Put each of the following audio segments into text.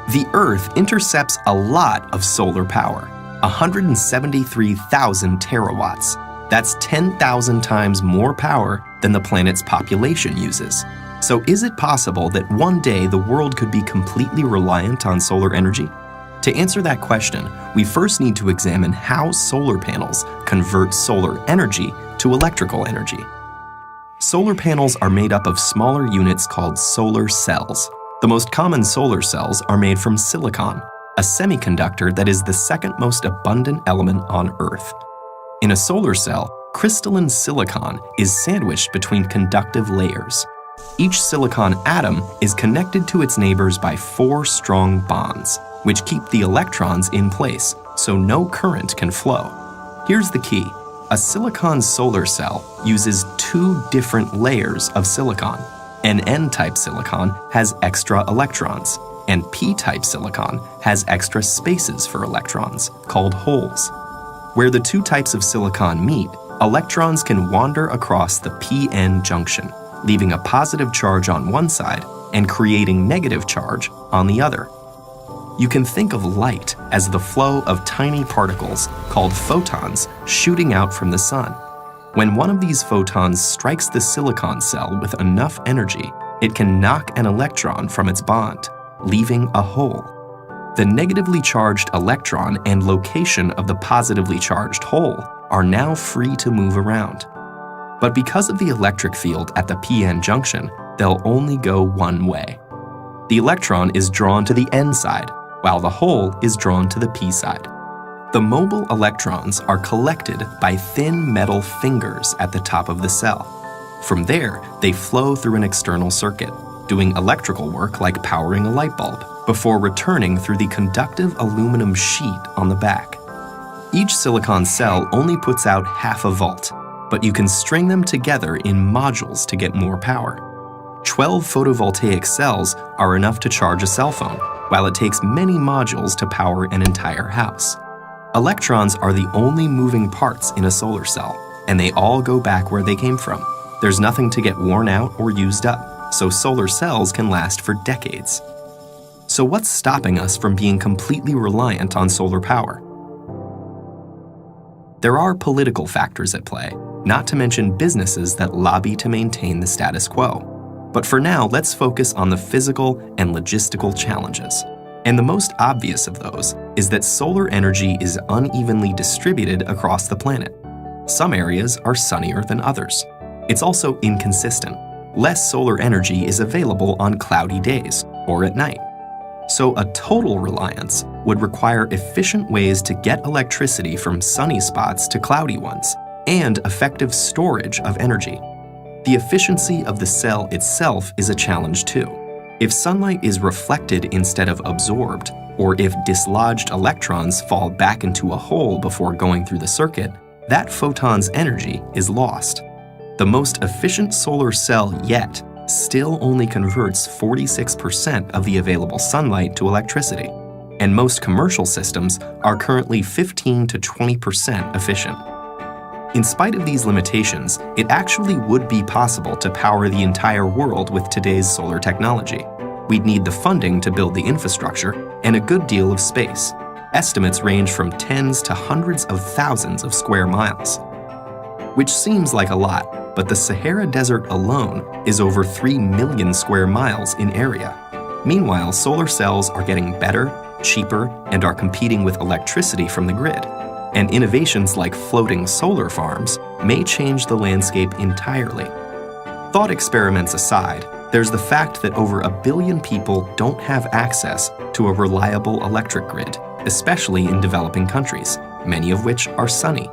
The Earth intercepts a lot of solar power, 173,000 terawatts. That's 10,000 times more power than the planet's population uses. So is it possible that one day the world could be completely reliant on solar energy? To answer that question, we first need to examine how solar panels convert solar energy to electrical energy. Solar panels are made up of smaller units called solar cells. The most common solar cells are made from silicon, a semiconductor that is the second most abundant element on Earth. In a solar cell, crystalline silicon is sandwiched between conductive layers. Each silicon atom is connected to its neighbors by 4 strong bonds, which keep the electrons in place so no current can flow. Here's the key. A silicon solar cell uses 2 different layers of silicon. An N-type silicon has extra electrons, and P-type silicon has extra spaces for electrons, called holes. Where the 2 types of silicon meet, electrons can wander across the p-n junction, leaving a positive charge on one side and creating negative charge on the other. You can think of light as the flow of tiny particles called photons shooting out from the sun. When one of these photons strikes the silicon cell with enough energy, it can knock an electron from its bond, leaving a hole. The negatively charged electron and location of the positively charged hole are now free to move around. But because of the electric field at the p-n junction, they'll only go one way. The electron is drawn to the n side, while the hole is drawn to the p side. The mobile electrons are collected by thin metal fingers at the top of the cell. From there, they flow through an external circuit, doing electrical work like powering a light bulb, before returning through the conductive aluminum sheet on the back. Each silicon cell only puts out half a volt, but you can string them together in modules to get more power. 12 photovoltaic cells are enough to charge a cell phone, while it takes many modules to power an entire house. Electrons are the only moving parts in a solar cell, and they all go back where they came from. There's nothing to get worn out or used up, so solar cells can last for decades. So what's stopping us from being completely reliant on solar power? There are political factors at play, not to mention businesses that lobby to maintain the status quo. But for now, let's focus on the physical and logistical challenges. And the most obvious of those is that solar energy is unevenly distributed across the planet. Some areas are sunnier than others. It's also inconsistent. Less solar energy is available on cloudy days or at night. So a total reliance would require efficient ways to get electricity from sunny spots to cloudy ones, and effective storage of energy. The efficiency of the cell itself is a challenge too. If sunlight is reflected instead of absorbed, or if dislodged electrons fall back into a hole before going through the circuit, that photon's energy is lost. The most efficient solar cell yet still only converts 46% of the available sunlight to electricity, and most commercial systems are currently 15 to 20% efficient. In spite of these limitations, it actually would be possible to power the entire world with today's solar technology. We'd need the funding to build the infrastructure and a good deal of space. Estimates range from tens to hundreds of thousands of square miles. Which seems like a lot, but the Sahara Desert alone is over 3 million square miles in area. Meanwhile, solar cells are getting better, cheaper, and are competing with electricity from the grid. And innovations like floating solar farms may change the landscape entirely. Thought experiments aside, there's the fact that over 1 billion people don't have access to a reliable electric grid, especially in developing countries, many of which are sunny.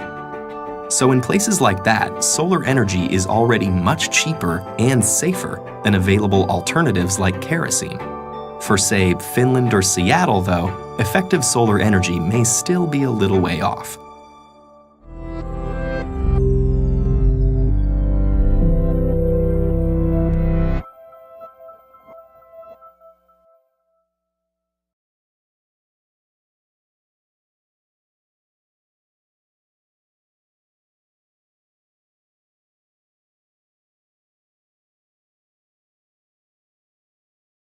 So in places like that, solar energy is already much cheaper and safer than available alternatives like kerosene. For, say, Finland or Seattle, though, effective solar energy may still be a little way off.